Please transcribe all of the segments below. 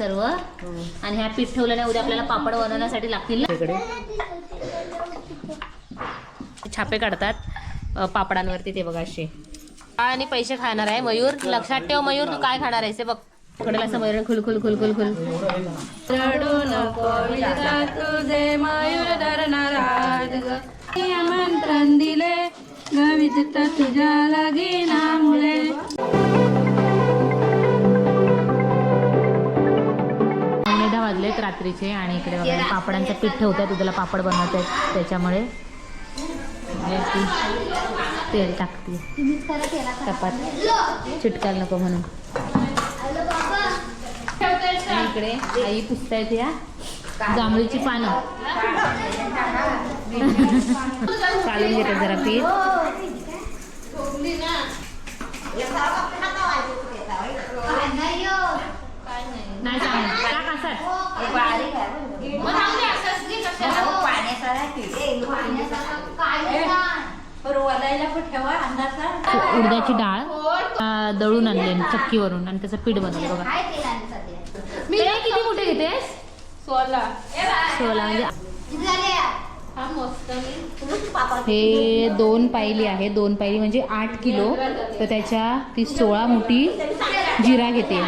सर्व आणि ह्या पीठ ठेवल्याने उद्या आपल्याला पापड बनवण्यासाठी लागतील ना. इकडे छापे काढतात पापडांवरती ते बघा असे. आणि पैसे खाणार आहे मयूर. लक्षात ठेव मयूर, तू काय खाणार आहेस? बघ पकडेल असं मयूर. खुल खुल खुल खुल खुल. रडू नको विधा तुझे मयूर धरणारात ग. आमंत्रण दिले गवित तुझ्या लगीना मुले. 9:10 वाजलेत रात्रीचे आणि इकडे बघा पापडांचं पीठ ठेवतात. उद्याला पापड बनवत आहेत त्याच्यामुळे तेल टाकते टपात चिटकायला नको म्हणून. आणि इकडे आई पुसतायत या जांभळीची पानं. काढून घेतात जरा पीठ. नाही चांगलं टाक असं. उडदाची डाळ दळून आणले चक्कीवरून आणि त्याचं पीठ बनवलं बघा. किती कुठे घेतेस? 16 म्हणजे हे 2 पायली आहे. 2 पायली म्हणजे 8 किलो. तर त्याच्या ती 16 मुठी जिरा घेते.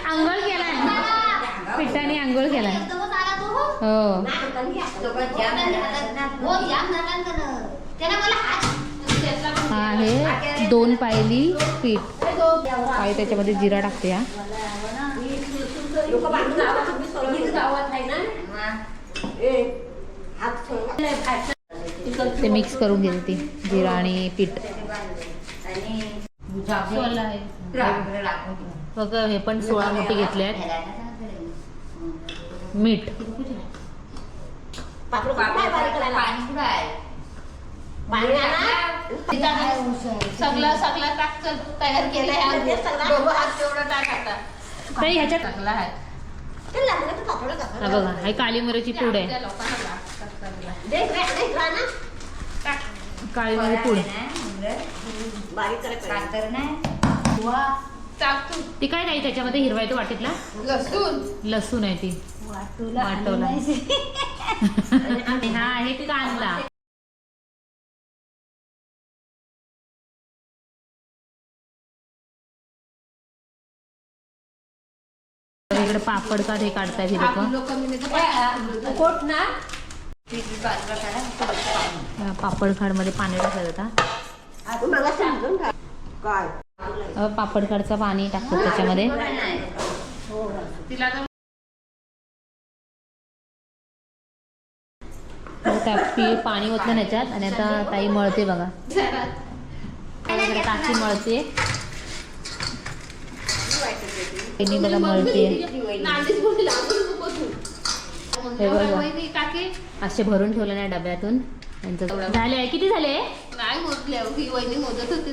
आंघोळ केलाय पिठाने, आंघोळ केलाय. हो हा आहे 2 पायली पीठ. पाय त्याच्यामध्ये जिरा टाकते. हा ते मिक्स करून घेते ती जिरा आणि पीठ. बघ हे पण 16 मोठी घेतले आहेत. मीठ सगळं सगळं टाक तयार केलंय. ह्याच्यात बघा हे काळी मिरची पूड आहे. काळी मिरी पूड ती काय नाही त्याच्यामध्ये हिरवा आहे तो वाटीतला लसूण आहे ती वाटवला. हा आहे कांदा. इकडे पापड का हे काढतायत लोक. पापड खाड मध्ये पाणी टाकत होता. पापड खाडचं पाणी टाकतात त्याच्यामध्ये. पाणी ओतलं ह्याच्यात आणि आता ताई मळते बघा. काकी मळते बघा मळते. असे भरून ठेवले नाही डब्यातून. झाले किती झाले?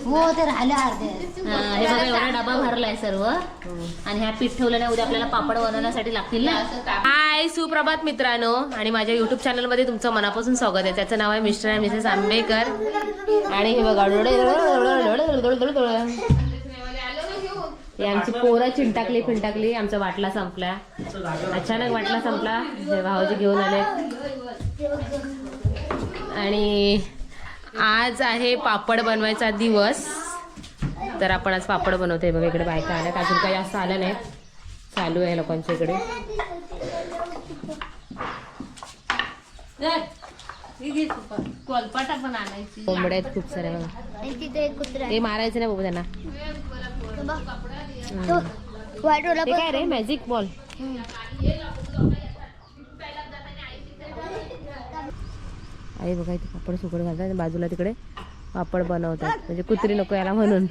हो ते राहिले अर्धे. हे बघा एवढा डबा भरलाय सर्व आणि ह्या पीठ ठेवल्याने उद्या आपल्याला पापड बनवण्यासाठी लागतील ना. हाय सुप्रभात मित्रांनो आणि माझ्या युट्यूब चॅनल मध्ये तुमचं मनापासून स्वागत आहे. त्याचं नाव आहे मिस्टर अँड मिसेस आंबेकर. आणि हे बघा आमची पोरं चिंटाकली फिंटाकली. आमचा वाटला संपला. अचानक वाटला संपला. भाऊजी घेऊन आले आणि आज आहे पापड बनवायचा दिवस. तर आपण आज पापड बनवतोय बघा. इकडे बायका आल्यात. अजून काही जास्त आलं नाही. चालू आहे लोकांच्या इकडे. कोलपाटा पण आणायची. कोंबड्या आहेत खूप साऱ्या बघा. ते मारायचं नाही बाबा त्यांना. ते काय रे मॅजिक बॉल. आई बघा इथे पापड सुकड घालतात. बाजूला तिकडे पापड बनवतात म्हणजे कुत्री नको याला म्हणून.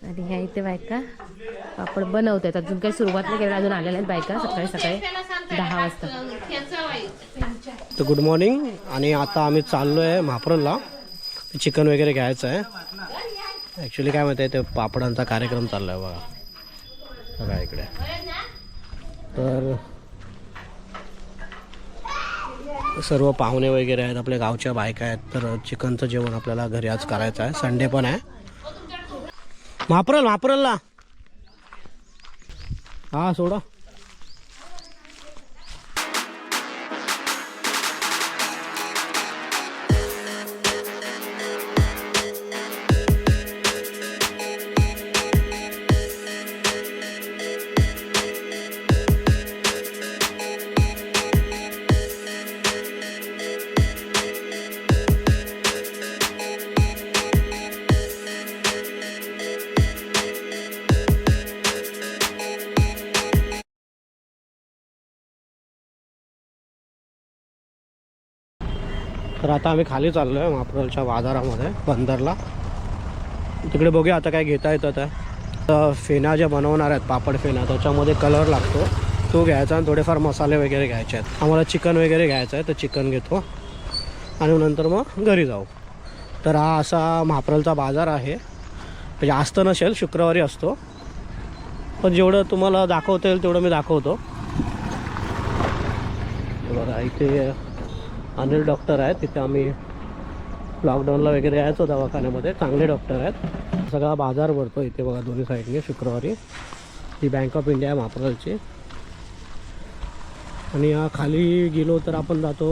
आणि ह्या इथे बायका पापड बनवतात. अजून काही सुरुवात नाही केली. अजून आलेल्या आहेत बायका सकाळी सकाळी 10 वाजता. तर गुड मॉर्निंग. आणि आता आम्ही चाललो आहे म्हापरला. चिकन वगैरे घ्यायचं आहे. ॲक्च्युली काय माहिती आहे ते पापडांचा कार्यक्रम चालला आहे बघा. बघा इकडे. तर सर्व पाहुणे वगैरे आहेत, आपल्या गावच्या बायका आहेत. तर चिकनचं जेवण आपल्याला घरी आज करायचं आहे. संडे पण आहे. महाप्रलला हा सोडा. तर आता आम्ही खाली चाललो आहे महाप्रलच्या बाजारामध्ये बंदरला. तिकडे बघूया आता काय घेता येतं. त्या फेना ज्या बनवणार आहेत पापड फेना, त्याच्यामध्ये कलर लागतो तो घ्यायचा आणि थोडेफार मसाले वगैरे घ्यायचे आहेत. आम्हाला चिकन वगैरे घ्यायचं आहे तर चिकन घेतो आणि नंतर मग घरी जाऊ. तर हा असा महाप्रलचा बाजार आहे. म्हणजे जास्त नसेल, शुक्रवारी असतो, पण जेवढं तुम्हाला दाखवता येईल तेवढं मी दाखवतो. बघा इथे अनिल डॉक्टर आहेत. तिथे आम्ही लॉकडाऊनला वगैरे यायचो दवाखान्यामध्ये. चांगले डॉक्टर आहेत. सगळा बाजार भरतो इथे बघा दोन्ही साईडने शुक्रवारी. ही बँक ऑफ इंडिया आहे महाप्रलची. आणि या खाली गेलो तर आपण जातो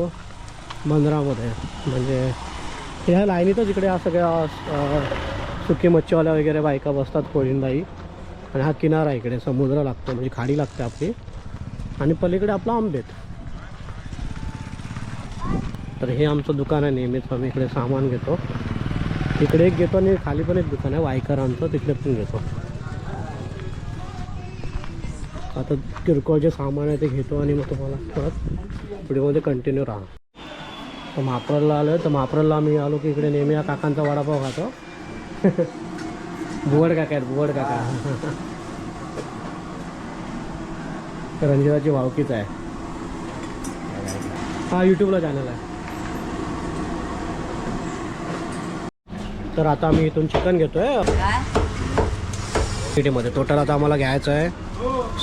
बंदरामध्ये. म्हणजे ह्या लाईनीतच इकडे हा सगळ्या सुकी मच्छीवाल्या वगैरे बायका बसतात, कोळिंदाई. आणि हा किनारा इकडे समुद्र लागतो, म्हणजे खाडी लागते आपली. आणि पलीकडे आपला आंबेत. तर हे आमचं दुकान आहे. नेहमीच आम्ही इकडे सामान घेतो. इकडे एक घेतो आणि खाली पण एक दुकान आहे वायकरांचं, तिकडे पण घेतो. आता किरकोळ जे सामान आहे ते घेतो आणि मग तुम्हाला परत व्हिडिओमध्ये कंटिन्यू राहा. तर महाप्रलला आलो तर महाप्रलला आम्ही आलो की इकडे नेहमी या काकांचा वडापाव खातो. बुवड काका आहेत, बुवड काका. रंजिताची भावकीच आहे. हा यूट्यूबला चॅनल आहे. तर आता आम्ही इथून चिकन घेतोय सिटीमध्ये. टोटल आता आम्हाला घ्यायचं आहे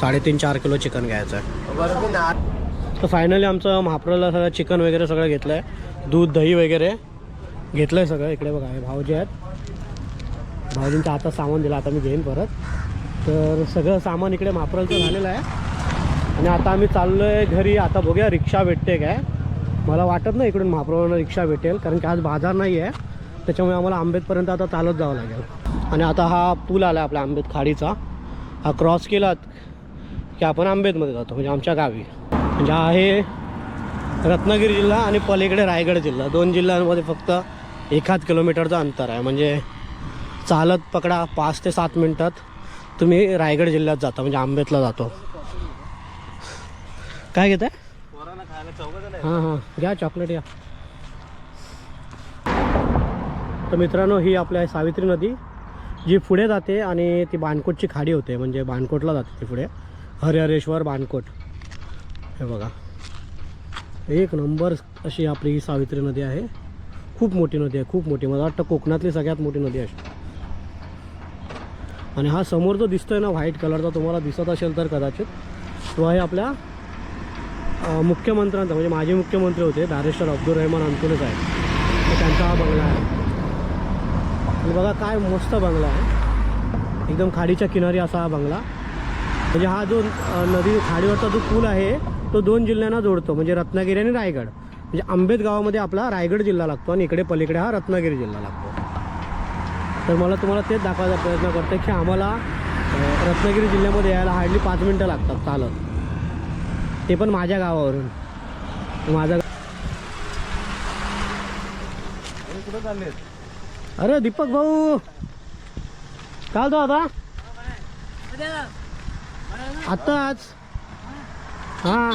3.5-4 किलो चिकन घ्यायचं आहे. तर फायनली आमचं महाप्रलला सगळं चिकन वगैरे सगळं घेतलं आहे. दूध दही वगैरे घेतलं आहे सगळं. इकडे बघा हे भाऊजी आहेत. भाऊजींच्या हातात सामान दिलं, आता मी घेईन परत. तर सगळं सामान इकडे महाप्रलचं झालेलं आहे. आणि आता आम्ही चाललो आहे घरी. आता बघूया रिक्षा भेटते काय. मला वाटत नाही इकडून महाप्रलला रिक्षा भेटेल, कारण की आज बाजार नाही आहे. त्याच्यामुळे आम्हाला आंबेतपर्यंत आता चालत जावं लागेल. आणि आता हा पूल आला आपल्या आंबेत खाडीचा. हा क्रॉस केलात की आपण आंबेतमध्ये जातो, म्हणजे आमच्या गावी. म्हणजे हा आहे रत्नागिरी जिल्हा आणि पलीकडे रायगड जिल्हा. 2 जिल्ह्यांमध्ये फक्त 1 किलोमीटरचं अंतर आहे. म्हणजे चालत पकडा 5 ते 7 मिनटात तुम्ही रायगड जिल्ह्यात जाता, म्हणजे आंबेतला जातो. काय घेत आहे? हां हां घ्या चॉकलेट या. तर मित्रांनो ही आपल्या सावित्री नदी जी पुढे जाते आणि ती बाणकोटची खाडी होते, म्हणजे बाणकोटला जाते ती पुढे. हरिहरेश्वर बाणकोट. हे बघा एक नंबर अशी आपली ही सावित्री नदी आहे. खूप मोठी नदी आहे, खूप मोठी. मला वाटतं कोकणातली सगळ्यात मोठी नदी अशी. आणि हा समोर जो दिसतोय ना व्हाईट कलरचा, तुम्हाला दिसत असेल तर कदाचित, तो आहे आपल्या मुख्यमंत्र्यांचा, म्हणजे माजी मुख्यमंत्री होते बॅरिस्टर अब्दुल रहमान अंतुलेच आहे. तर त्यांचा हा बंगला आहे. आणि बघा काय मस्त बंगला आहे. एकदम खाडीच्या किनारी असा हा बंगला. म्हणजे हा जो नदी खाडीवरचा जो पूल आहे तो 2 जिल्ह्यांना जोडतो, म्हणजे रत्नागिरी आणि रायगड. म्हणजे आंबेत गावामध्ये आपला रायगड जिल्हा लागतो आणि इकडे पलीकडे हा रत्नागिरी जिल्हा लागतो. तर मला तुम्हाला तेच दाखवायचा प्रयत्न करतो की आम्हाला रत्नागिरी जिल्ह्यामध्ये यायला हार्डली 5 मिनटं लागतात चालत, ते पण माझ्या गावावरून. माझा कुठं चालले? अरे दीपक भाऊ काय तो आता आताच. हां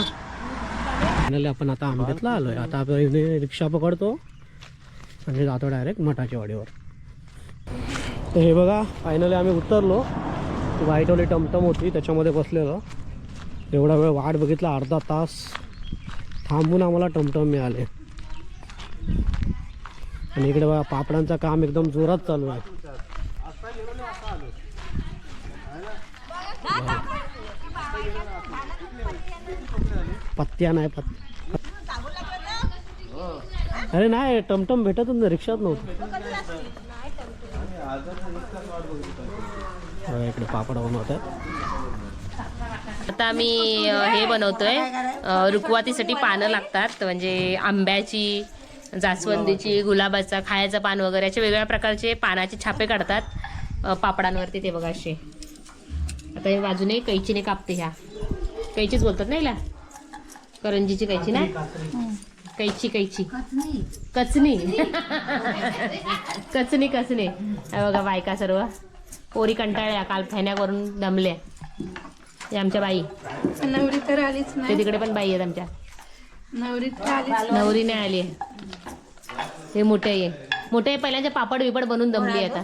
फायनली आपण आता आंबेतला आलो आहे. आता आपण रिक्षा पकडतो आणि जातो डायरेक्ट मठाच्या वाडीवर. तर हे बघा फायनली आम्ही उतरलो. ती व्हाईटवाली टमटम होती त्याच्यामध्ये बसलेलो. एवढा वेळ वाट बघितला, अर्धा तास थांबून आम्हाला टमटम मिळाले. आणि इकडे बघा पापडांचं काम एकदम जोरात चालू आहे. पत्त्या नाही अरे नाही टमटम भेटत ना रिक्षात नव्हतं. इकडे पापड बनवतात. आता आम्ही हे बनवतोय रुखवातीसाठी पानं लागतात म्हणजे आंब्याची, जास्वंदीची, गुलाबाचा, खायचं पान वगैरे असे वेगवेगळ्या प्रकारचे पानाचे छापे काढतात पापडांवरती. ते बघा असे. आता हे बाजूने कैचीने कापते. ह्या कैचीच बोलतात ना हिला, करंजीची कैची ना, कैची कैची कचनी कचनी कचनी. बघा बायका सर्व पोरी कंटाळल्या, काल फेन्या करून दमल्या. हे आमच्या बाई, नवरी तर आलीच ते नाही. तिकडे पण बाई आहेत आमच्या. नवरी तर आलीच नवरी नाही आली. हे मोठे आहे, मोठे पहिल्यांचे पापड बिपड बनवून दमली आता.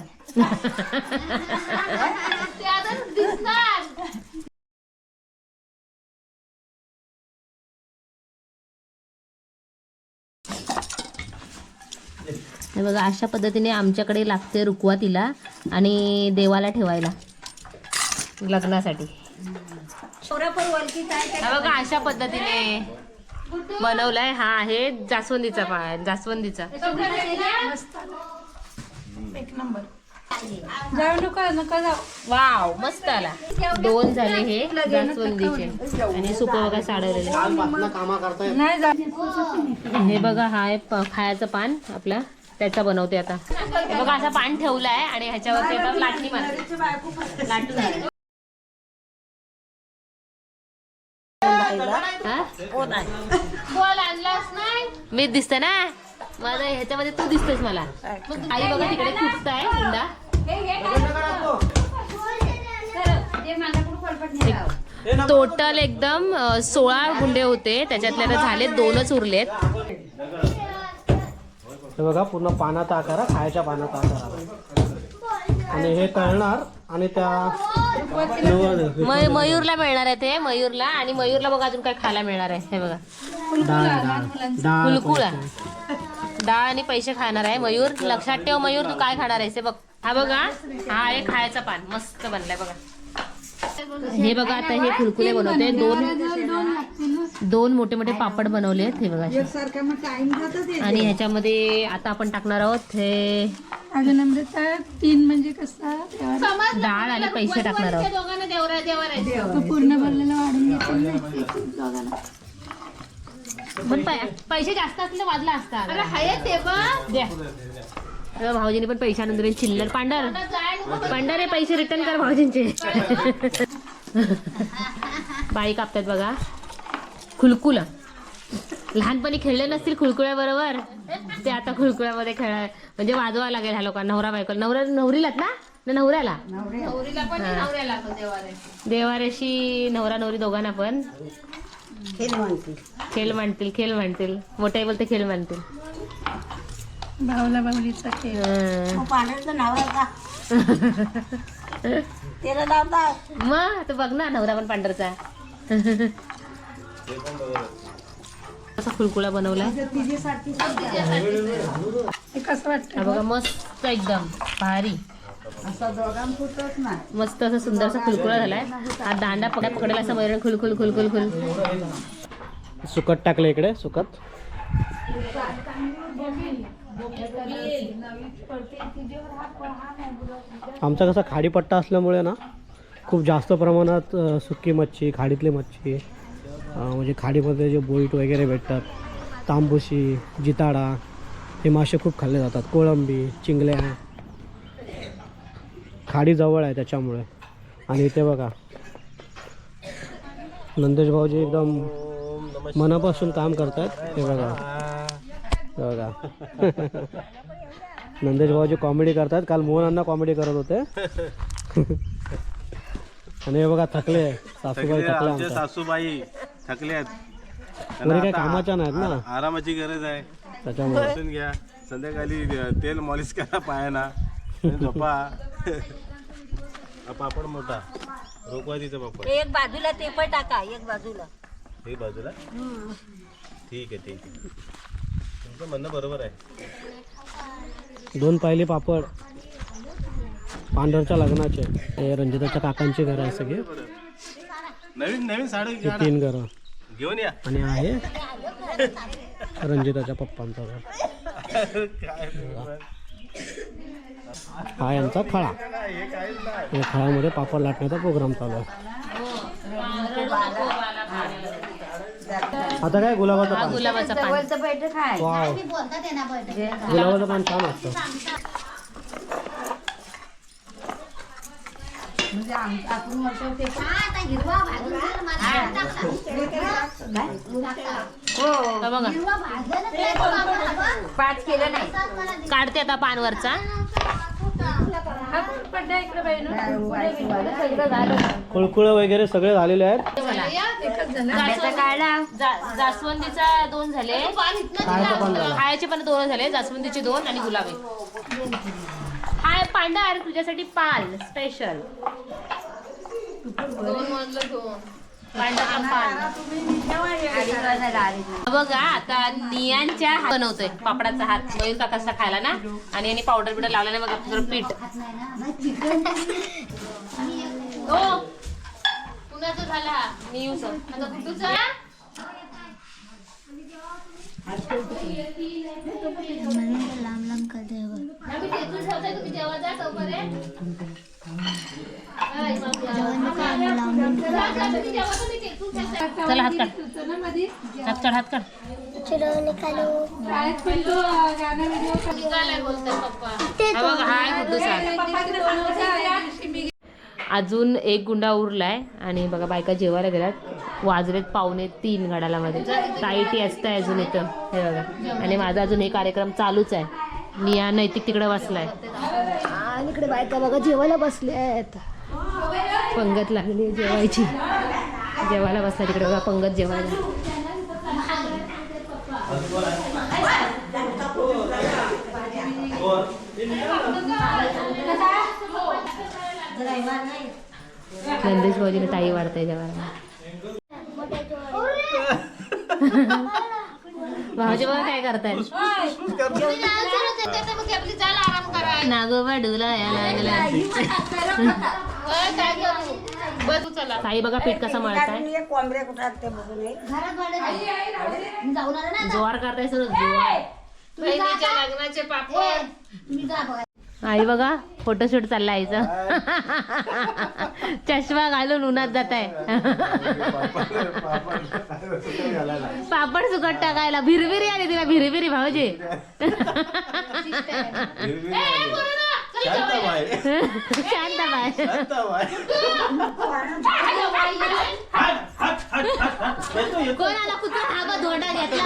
हे बघा अशा पद्धतीने आमच्याकडे लागते रुखवातीला आणि देवाला ठेवायला लग्नासाठी. हा बघा अशा पद्धतीने बनवलाय. हा आहे जास्वंदीचा पान, जास्वंदीचा. एक नंबर. जाऊ नका नका जाऊ. वाव मस्त आला. 2 झाले हे जास्वंदीचे आणि सुप बघा साडवलेले. नाही जा. हे बघा हा आहे खायचं पान आपला, त्याचा बनवते आता. हे बघा असं पान ठेवलंय आणि ह्याच्यावरती आता लाटणी मारते. लाटणी बॉल आणलास नाही, मी दिसते ना माझं ह्याच्यामध्ये, तू दिसतेस मला. आई बघा तिकडे खुपताय हुंडा. टोटल एकदम 16 गुंडे होते, त्याच्यातले आता झाले 2च उरलेत. हे बघा पूर्ण पानाचा आकार आहे, खायच्या पानाचा आकार. आणि हे तळणार आणि त्या मयूरला मिळणार आहे ते, मयूरला. आणि मयूरला बघा अजून काय खायला मिळणार आहे. हे बघा फुलकुळा, डाळ आणि पैसे खाणार आहे मयूर. लक्षात ठेव मयूर, तू काय खाणार आहेस. हे बघ, हा बघा हा आहे खायचा पान, मस्त बनलाय बघा. हे बघा आता हे फुलकुले बनवते. 2 मोठे मोठे पापड बनवले आहेत. हे बघा आणि ह्याच्यामध्ये आता आपण टाकणार आहोत हे अजून अमृता 3 म्हणजे कसं डाळ आणि पैसे टाकणार आहोत. पूर्ण भरलेलं वाढून घ्यायचं दोघांना. पण पैसे जास्त असले वाजला असता. द्या भाऊजीने पण पैसे आणून दिले. चिल्लर पांढर पांढर हे पैसे रिटर्न कर भाऊजींचे. बाई कापतात बघा खुलकुला. लहानपणी खेळले नसतील खुळकुळ्या बरोबर, ते आता खुळकुळ्यामध्ये खेळा म्हणजे वाजवा लागेल ह्या लोकांना. नवरा बायको, नवरीलाच ना नवऱ्याला, देवाऱ्याशी नवरा नवरी दोघांना पण खेळ म्हणतील. मोठे बोलते खेळ म्हणतील. भावला भावलीचा खेळ. मग तू बघ ना नवरा पण पांढरचा. असा खुलकुळा बनवलाय. कसं वाटतं बघा मस्त एकदम भारी, मस्त असं सुंदरसा खुलकुळा झालाय. हा दांडा पकडेल असं वैरण खुल खुल खुल खुल खुल. सुकट टाकलं इकडे. सुकट आमचा कसा खाडीपट्टा असल्यामुळे ना खूप जास्त प्रमाणात सुकी मच्छी, खाडीतली मच्छी म्हणजे खाडीमध्ये जे बोईट वगैरे भेटतात, तांबुशी, जिताडा, हे मासे खूप खाल्ले जातात. कोळंबी, चिंगल्या, खाडी जवळ आहे त्याच्यामुळे. आणि इथे बघा नंदेश भाऊजी एकदम मनापासून काम करतात. हे बघा बघा नंदेश भाऊजी कॉमेडी करतात. काल मोहनांना कॉमेडी करत होते. आणि हे बघा थकले सासूबाई, थकले सासूबाई थकले आहेत. काही कामाच्या नाहीत ना, आरामाची गरज आहे. त्याच्यामुळे बसून घ्या, संध्याकाळी तेल मॉलिश करा पायाना, झोपा. पापड मोठा रोकवातीचा पापड. एक बाजूला ते पण टाका, एक बाजूला. एक बाजूला ठीक आहे. तुमचं म्हणणं बरोबर आहे. 2 पायली पापड पांढरच्या लग्नाचे. हे रंजिताच्या काकांची घरं आहे सगळे. नवीन साडी 3 घरं घेऊन या. आणि आहे रंजिताच्या पप्पांचं घर. हा यांचा खळा. या खळ्यामध्ये पापड लाटण्याचा प्रोग्राम चालू आहे. आता काय गुलाबाचं पान. गुलाबाचा पान. वाव. गुलाबाचं पान छान वाटतं. हा बघा 5 केलं नाही. काढते आता पानवरचा. कुळकुळ वगैरे सगळे झालेले आहेत. जास्वंदीचा 2 झाले, खायचं पण झालं. खायचे पण 2 झाले, जास्वंदीचे 2 आणि गुलाबी. हाय पांडा, अरे तुझ्यासाठी पाल स्पेशल. पांडा पाल. बघा आता नियांच्या हात बनवतोय पापडाचा हात. मयूर काकाचा खायला ना. आणि यांनी पावडर बिडर लावला नाही. बघा जरा पीठ. हो कुणाचा झाला मी येऊ सर. आता कुठूचा चला हात काढ. हात काढ. हात काढ. अजून एक गुंडा उरलाय आणि बघा बायका जेवायला गेल्यात. वाजलेत 2:45 घडालामध्ये. ताईटी असताय अजून इथं हे बघा. आणि माझा अजून हे कार्यक्रम चालूच आहे. निया नैतिक तिकडे बसलाय आणि इकडे बायका बघा जेवायला बसले आहेत. पंगत लागली जेवायची. जेवायला बसला तिकडे बघा पंगत जेवायला. नंदेश भाऊजीने ताई वाढताय जेवायला. भाऊजी बघा काय करताय. नागोबा डुला ताई बघा पीठ कसा मळताय. ज्वार करताय सर. ज्वार लग्नाचे पापड. आई बघा फोटोशूट चालला आईचा. चष्मा घालून उन्हात जात आहे. पापड सुकट टाकायला. भिरभिरी आली तिला. भिरभिरी भाऊजी. शांताबाई. कोण आला कुत्रा. हा बघ धोंडा घेतला.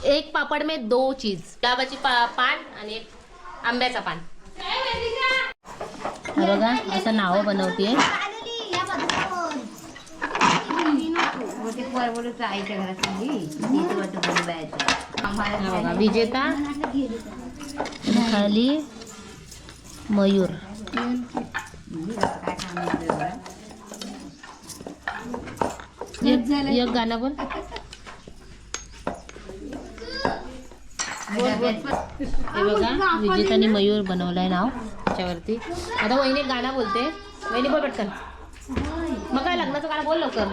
एक पापड में 2 चीज. गुलाबाची पान आणि एक आंब्याचा पान. बघा असं नाव बनवते. आईच्या घरात विजेता खाली मयूर. एक गाणं बोल. हे बघा विजेताने मयूर बनवलाय नाव त्याच्यावरती. आता वहिनी एक गाणं बोलते. वहिनी बोल पटकन. मग काय लग्नाचं गाणं बोल लवकर.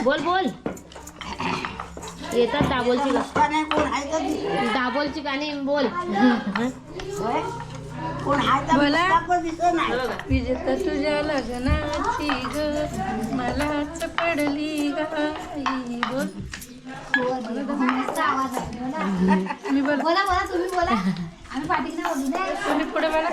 बोल बोल. येतात दाबोलची गाणी बोल. विजेता तुझ्या लग्नाची ग मलाच पडली गाई. बोल. मी बोल. बोला तुम्ही बोला. आम्ही पाठी ना बोलू दे. तुम्ही पुढे बोला.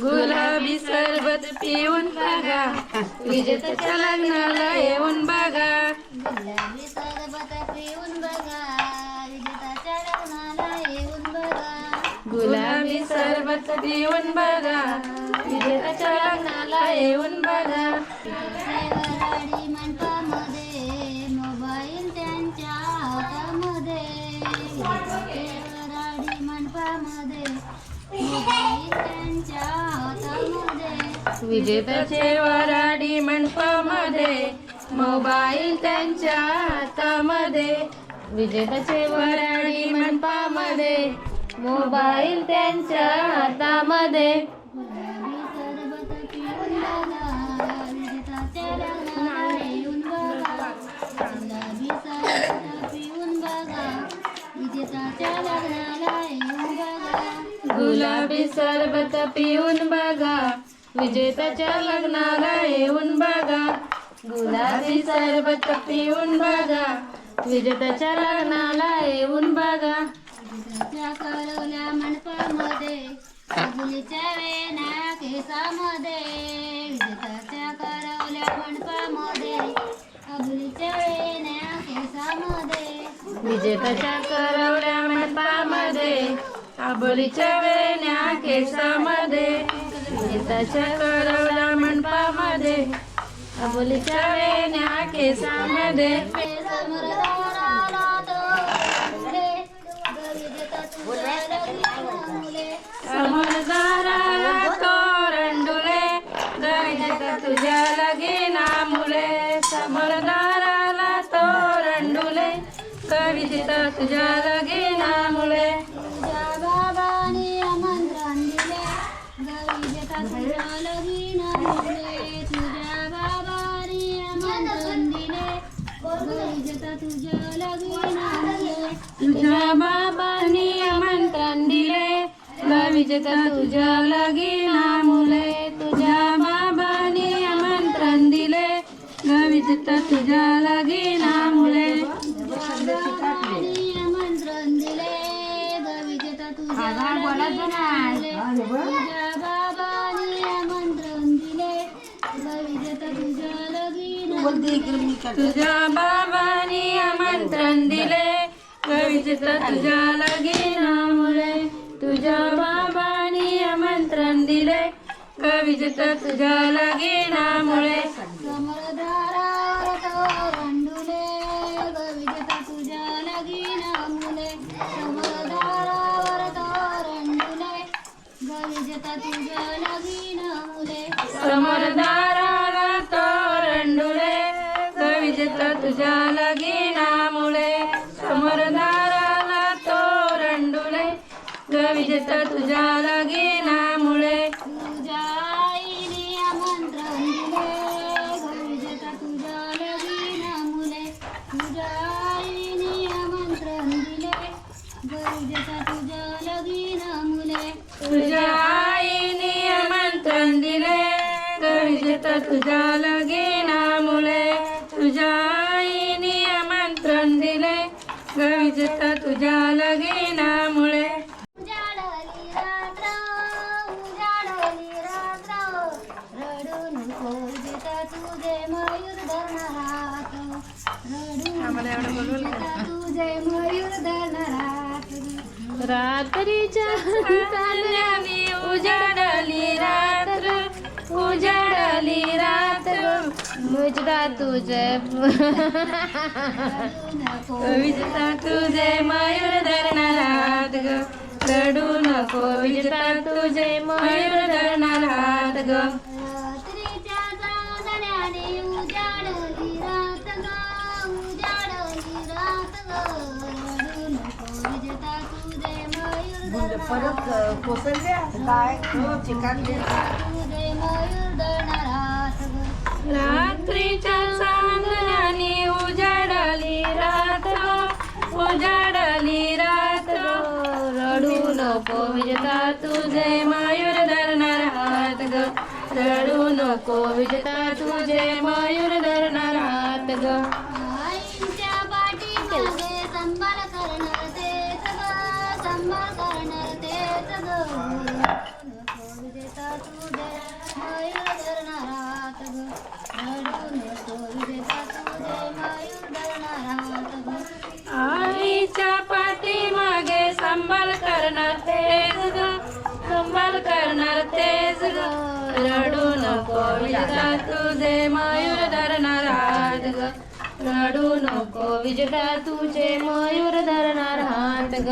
गुलाबी सरबत पिऊन बघा. विजेताच्या लग्नाला येऊन बघा. गुलाबी सरबत पिऊन बघा. विजेताच्या लग्नाला येऊन बघा. गुलाबी सरबत पिऊन बघा. विजेताच्या लग्नाला येऊन बघा. गुलाबी सरबत पिऊन बघा. विजेताच्या लग्नाला येऊन बघा. वराडी मंडपामध्ये मोबाईल त्यांच्या हातामध्ये. वराडी मंडपामध्ये मोबाईल त्यांच्या हातामध्ये. विजेताचे वराडी मंडपामध्ये मोबाईल त्यांच्या हातामध्ये. विजेताचे वराडी मंडपामध्ये, मोबाईल त्यांच्या हातामध्ये. गुलाबी सरबत पिऊन बघा, विजेताच्या लग्नाला येऊन बघा. गुलाबी सरबत पिऊन बघा, विजेताच्या लग्नाला येऊन बघा. गुलाबी सरबत पिऊन बघा, विजेताच्या लग्नाला येऊन बघा. गुलाबी सरबत पिऊन बघा, विजेताच्या लग्नाला येऊन बघा. विजेताच्या करवल्या मंडपामध्ये, अबोलीच्या वेण्या केसामध्ये. विजेताच्या करवल्या मंडपामध्ये, अबोलीच्या वेण्या केसामध्ये. विजेताच्या करवल्या मंडपामध्ये, आबोलीच्या वेण्या केसामध्ये. विजेताच्या करवल्या मंडपामध्ये, आबोलीच्या वेण्या केसामध्ये. समरदाराला तो मुले, विजेता तुझ्या लग्नाला मुले. समजदाराला तोरंडुले, विजेता तुझ्या लगीना मुले. समजदाराला तोरंडुले, विजेता तुझ्या लगीना मुले. तुझ्या बाबांनी आमंत्रण दिले, विजेता तुझ्या लग्नाला मुले. तुझ्या बाबांनी आमंत्रण दिले, विजेता तुझ्या लग्नाला मुले. तुझ्या बाबांनी आमंत्रण दिले, विजेता तुझ्या लगीना मुले. तुझ्या बाबांनी आमंत्रण दिले, विजेता तुझ्या लगीना मुले. बाबांनी आमंत्रण दिले, विजेता तुझ्या लग्नाला मुले. तुझ्या बाबांनी आमंत्रण दिले, विजेता तुझ्या लग्नाला मुले. तुझ्या बाबांनी आमंत्रण दिले, विजेता तुझ्या लगीना मुले. तुझ्या बाबांनी आमंत्रण दिले, विजेता तुझ्या लगीना मुळे. समरदारावर तोरंडुले, विजेता तुझ्या लग्नाला मुले. समरदारावर तोरंडुले, विजेता तुझ्या लग्नाला मुले. समरदाराला तोरंडुले, विजेता तुझ्या लगीना मुळे. समरदाराला तोरंडुले, विजेता तुझ्या लगीना मुळे. तुझ्या आईने आमंत्रण दिले, विजेता तुझ्या लग्नाला मुले. तुझ्या आईने आमंत्रण दिले, विजेता तुझ्या लग्नाला मुले. तुझ्या आईने आमंत्रण दिले, विजेता तुझ्या लगीना मुळे. तुझ्या आईने आमंत्रण दिले, विजेता तुझ्या लगीना मुळे. उजाडली रात्र, उजाडली रात्र, रडू नको विजेता तुझे मयूर धरणारात. रडू नको विजेता तुझे मयूर धरणारात. रात्रीच्या चांदण्याने उजाडली रात्र, उजाडली रात्र. विजेता तुझे विजेता तुझे मयूर धरणारात ग. रडू नको विजेता तुझे मयूर धरणारात ग. रात्रीच्या चांदण्याने उजाडली रात ग, उजाडली रात ग. रडू नको विजेता तुझे मयूर धरणारात. तुझे मयूर धरणारात ग. रात्रीच्या चांदण्याने उजाडली रात ग, उजाडली रात ग. रडू नको विजेता तुझे मयूर धरणार हात ग. रडू नको विजेता तुझे मयूर धरणार हात ग. आईच्या पाठीमागे संभाळ करणार तेच ग, संभाळ करणार तेच ग. नको विजेता तुझे मयूर धरणारात ग. रडू नको विजेता तुझे मयूर धरणारात ग. आईच्या पाठीमागे संभाळ करणार तेच ग, संभाळ करणार तेच ग. रडू नको विजेता तुझे मयूर धरणार हात ग. रडू नको विजेता तुझे मयूर धरणार हात ग.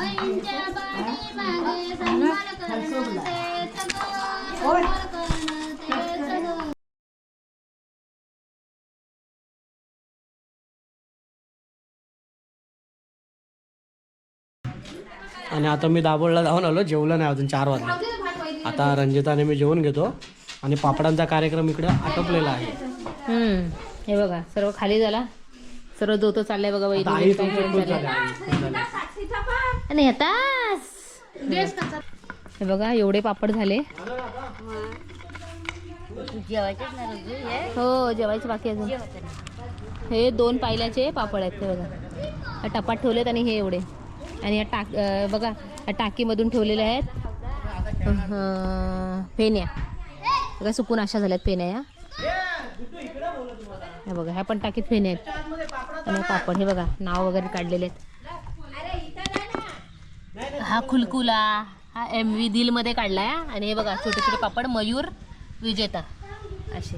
आईच्या पाठीमागे संभाळ करणार तेच ग, संभाळ आणि आता मी दाभोळला जाऊन आलो, जेवलं नाही अजून 4 वाजले. आता रंजिताने मी जेवून घेतो आणि पापडांचा कार्यक्रम इकडे आटोपलेला आहे. हे बघा सर्व खाली झाला, सर्व जो तो चाललाय बघा आई वहिनी. तुमचे खुश झाले, आई खुश झाले. आणि आताच हे बघा एवढे पापड झाले. हो जेवायचे बाकी अजून. हे 2 पायल्याचे पापड आहेत ते बघा, या टपात ठेवलेत आणि हे एवढे. आणि या बघा या टाकीमधून ठेवलेले आहेत फेण्या बघा, सुकून अशा झाल्यात फेण्या या. हे बघा ह्या पण टाकीत फेण्या आहेत आणि पापड हे बघा नाव वगैरे काढलेले आहेत. हा खुलकुला हा MV दिल मध्ये काढलाय आणि हे बघा छोटे छोटे पापड मयूर विजेता असे.